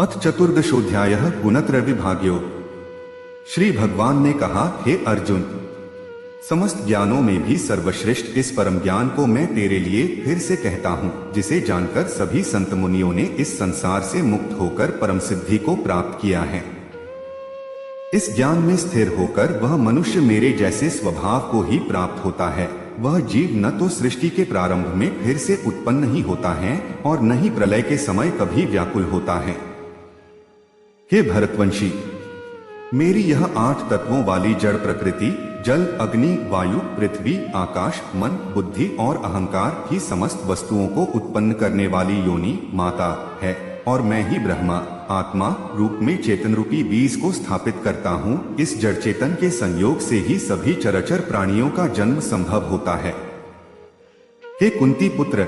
अथ चतुर्दशोऽध्यायः गुणत्रयविभागयो। श्री भगवान ने कहा, हे अर्जुन, समस्त ज्ञानों में भी सर्वश्रेष्ठ इस परम ज्ञान को मैं तेरे लिए फिर से कहता हूँ, जिसे जानकर सभी संत मुनियों ने इस संसार से मुक्त होकर परम सिद्धि को प्राप्त किया है। इस ज्ञान में स्थिर होकर वह मनुष्य मेरे जैसे स्वभाव को ही प्राप्त होता है। वह जीव न तो सृष्टि के प्रारंभ में फिर से उत्पन्न ही होता है और न ही प्रलय के समय कभी व्याकुल होता है। हे भरतवंशी, मेरी यह 8 तत्वों वाली जड़ प्रकृति, जल, अग्नि, वायु, पृथ्वी, आकाश, मन, बुद्धि और अहंकार ही समस्त वस्तुओं को उत्पन्न करने वाली योनि माता है और मैं ही ब्रह्मा आत्मा रूप में चेतन रूपी बीज को स्थापित करता हूँ। इस जड़ चेतन के संयोग से ही सभी चराचर प्राणियों का जन्म संभव होता है। हे कुंती पुत्र,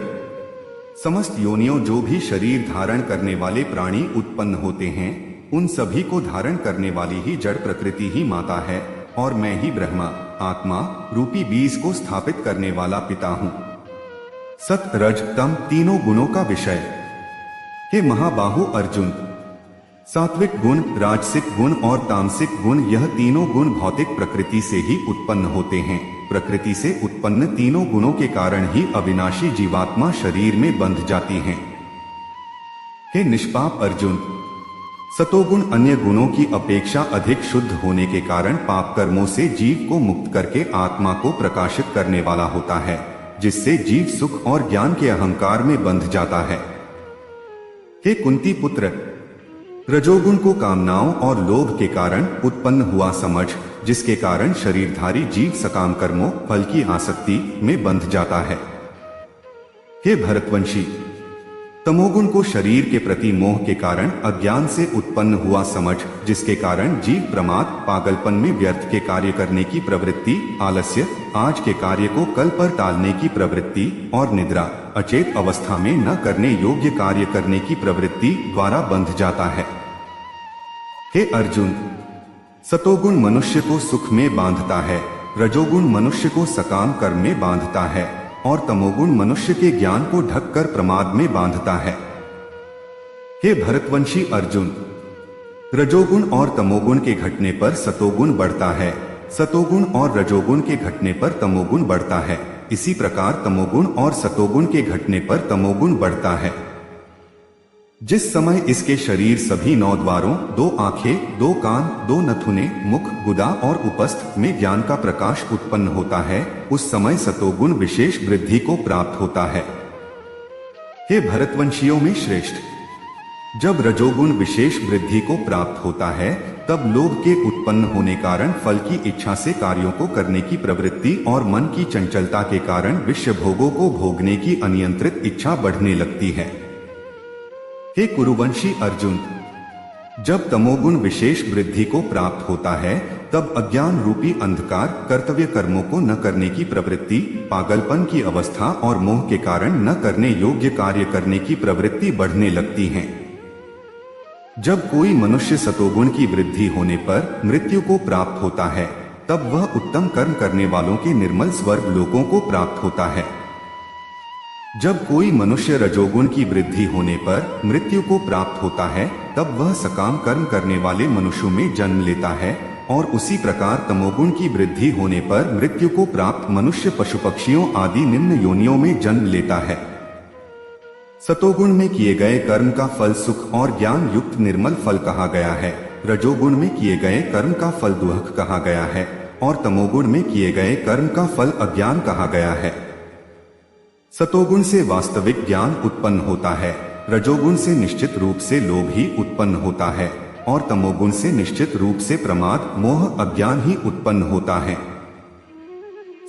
समस्त योनियों जो भी शरीर धारण करने वाले प्राणी उत्पन्न होते हैं, उन सभी को धारण करने वाली ही जड़ प्रकृति ही माता है और मैं ही ब्रह्मा आत्मा रूपी बीज को स्थापित करने वाला पिता हूँ। सत रज तम तीनों गुणों का विषय। हे महाबाहु अर्जुन, सात्विक गुण, राजसिक गुण और तामसिक गुण, यह तीनों गुण भौतिक प्रकृति से ही उत्पन्न होते हैं। प्रकृति से उत्पन्न तीनों गुणों के कारण ही अविनाशी जीवात्मा शरीर में बंध जाती हैं। हे निष्पाप अर्जुन, सतोगुण अन्य गुणों की अपेक्षा अधिक शुद्ध होने के कारण पाप कर्मों से जीव को मुक्त करके आत्मा को प्रकाशित करने वाला होता है, जिससे जीव सुख और ज्ञान के अहंकार में बंध जाता है। हे कुंती पुत्र, रजोगुण को कामनाओं और लोभ के कारण उत्पन्न हुआ समझ, जिसके कारण शरीरधारी जीव सकाम कर्मों फल की आसक्ति में बंध जाता है। हे भरतवंशी, तमोगुण को शरीर के प्रति मोह के कारण अज्ञान से उत्पन्न हुआ समझ, जिसके कारण जीव प्रमाद पागलपन में व्यर्थ के कार्य करने की प्रवृत्ति, आलस्य आज के कार्य को कल पर टालने की प्रवृत्ति और निद्रा अचेत अवस्था में न करने योग्य कार्य करने की प्रवृत्ति द्वारा बंध जाता है। हे अर्जुन, सतोगुण मनुष्य को सुख में बांधता है, रजोगुण मनुष्य को सकाम कर्म में बांधता है और तमोगुण मनुष्य के ज्ञान को ढककर प्रमाद में बांधता है। हे भरतवंशी अर्जुन, रजोगुण और तमोगुण के घटने पर सतोगुण बढ़ता है, सतोगुण और रजोगुण के घटने पर तमोगुण बढ़ता है। इसी प्रकार तमोगुण और सतोगुण के घटने पर तमोगुण बढ़ता है। जिस समय इसके शरीर सभी 9 द्वारों, 2 आंखें, 2 कान, 2 नथुने, मुख, गुदा और उपस्थ में ज्ञान का प्रकाश उत्पन्न होता है, उस समय सतोगुण विशेष वृद्धि को प्राप्त होता है। हे भरतवंशियों में श्रेष्ठ, जब रजोगुण विशेष वृद्धि को प्राप्त होता है, तब लोभ के उत्पन्न होने कारण फल की इच्छा से कार्यों को करने की प्रवृत्ति और मन की चंचलता के कारण विषय भोगों को भोगने की अनियंत्रित इच्छा बढ़ने लगती है। हे कुरुवंशी अर्जुन, जब तमोगुण विशेष वृद्धि को प्राप्त होता है, तब अज्ञान रूपी अंधकार कर्तव्य कर्मों को न करने की प्रवृत्ति, पागलपन की अवस्था और मोह के कारण न करने योग्य कार्य करने की प्रवृत्ति बढ़ने लगती है। जब कोई मनुष्य सतोगुण की वृद्धि होने पर मृत्यु को प्राप्त होता है, तब वह उत्तम कर्म करने वालों के निर्मल स्वर्ग लोकों को प्राप्त होता है। जब कोई मनुष्य रजोगुण की वृद्धि होने पर मृत्यु को प्राप्त होता है, तब वह सकाम कर्म करने वाले मनुष्यों में जन्म लेता है और उसी प्रकार तमोगुण की वृद्धि होने पर मृत्यु को प्राप्त मनुष्य पशु पक्षियों आदि निम्न योनियों में जन्म लेता है। सतोगुण में किए गए कर्म का फल सुख और ज्ञान युक्त निर्मल फल कहा गया है। रजोगुण में किए गए कर्म का फल दुख कहा गया है और तमोगुण में किए गए कर्म का फल अज्ञान कहा गया है। सतोगुण से वास्तविक ज्ञान उत्पन्न होता है, रजोगुण से निश्चित रूप से लोभ ही उत्पन्न होता है और तमोगुण से निश्चित रूप से प्रमाद मोह अज्ञान ही उत्पन्न होता है।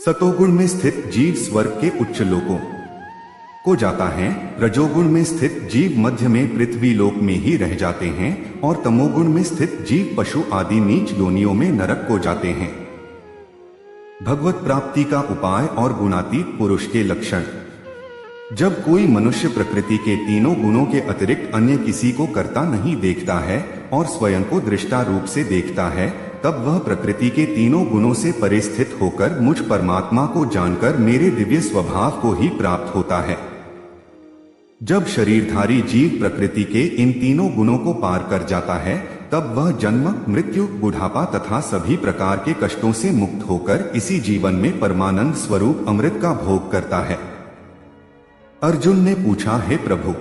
सतोगुण में स्थित जीव स्वर्ग के उच्च लोकों को जाता है, रजोगुण में स्थित जीव मध्य में पृथ्वी लोक में ही रह जाते हैं और तमोगुण में स्थित जीव पशु आदि नीच योनियों में नरक को जाते हैं। भगवत प्राप्ति का उपाय और गुणातीत पुरुष के लक्षण। जब कोई मनुष्य प्रकृति के तीनों गुणों के अतिरिक्त अन्य किसी को करता नहीं देखता है और स्वयं को दृष्टा रूप से देखता है, तब वह प्रकृति के तीनों गुणों से परे स्थित होकर मुझ परमात्मा को जानकर मेरे दिव्य स्वभाव को ही प्राप्त होता है। जब शरीरधारी जीव प्रकृति के इन तीनों गुणों को पार कर जाता है, तब वह जन्म, मृत्यु, बुढ़ापा तथा सभी प्रकार के कष्टों से मुक्त होकर इसी जीवन में परमानंद स्वरूप अमृत का भोग करता है। अर्जुन ने पूछा, हे प्रभु,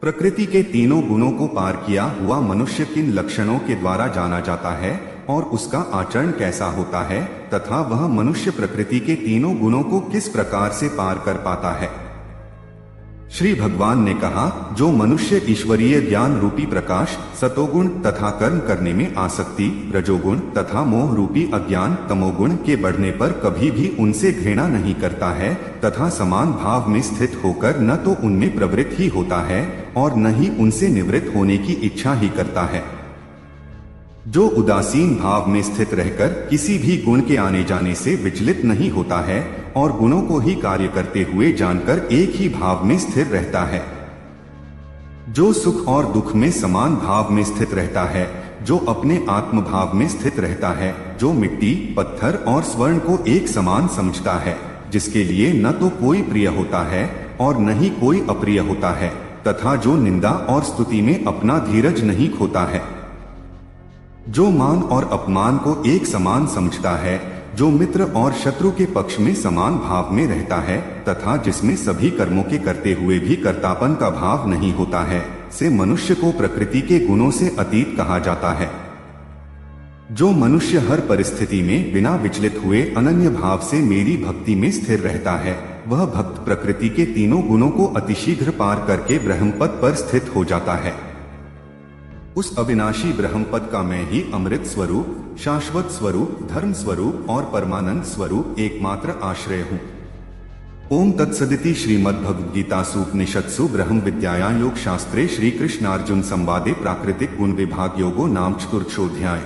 प्रकृति के तीनों गुणों को पार किया हुआ मनुष्य किन लक्षणों के द्वारा जाना जाता है और उसका आचरण कैसा होता है, तथा वह मनुष्य प्रकृति के तीनों गुणों को किस प्रकार से पार कर पाता है? श्री भगवान ने कहा, जो मनुष्य ईश्वरीय ज्ञान रूपी प्रकाश, सतोगुण तथा कर्म करने में आसक्ति, रजोगुण तथा मोह रूपी अज्ञान, तमोगुण के बढ़ने पर कभी भी उनसे घृणा नहीं करता है तथा समान भाव में स्थित होकर न तो उनमें प्रवृत्त ही होता है और न ही उनसे निवृत्त होने की इच्छा ही करता है, जो उदासीन भाव में स्थित रहकर किसी भी गुण के आने जाने से विचलित नहीं होता है और गुणों को ही कार्य करते हुए जानकर एक ही भाव में स्थिर रहता है, जो सुख और दुख में समान भाव में स्थित रहता है, जो अपने आत्म भाव में स्थित रहता है, जो मिट्टी, पत्थर और स्वर्ण को एक समान समझता है, जिसके लिए न तो कोई प्रिय होता है और न ही कोई अप्रिय होता है, तथा जो निंदा और स्तुति में अपना धीरज नहीं खोता है, जो मान और अपमान को एक समान समझता है, जो मित्र और शत्रु के पक्ष में समान भाव में रहता है तथा जिसमें सभी कर्मों के करते हुए भी कर्तापन का भाव नहीं होता है, से मनुष्य को प्रकृति के गुणों से अतीत कहा जाता है। जो मनुष्य हर परिस्थिति में बिना विचलित हुए अनन्य भाव से मेरी भक्ति में स्थिर रहता है, वह भक्त प्रकृति के तीनों गुणों को अतिशीघ्र पार करके ब्रह्मपद पर स्थित हो जाता है। उस अविनाशी ब्रह्मपद का मैं ही अमृत स्वरूप, शाश्वत स्वरूप, धर्म स्वरूप और परमानंद स्वरूप एकमात्र आश्रय हूँ। ओम तत्सदिति श्रीमद्भगवद्गीतासु उपनिषत्सु ब्रह्म विद्यायां योग शास्त्रे श्री कृष्णार्जुन संवादे प्राकृतिक गुण विभाग योगो नाम चतुर्थोऽध्याय।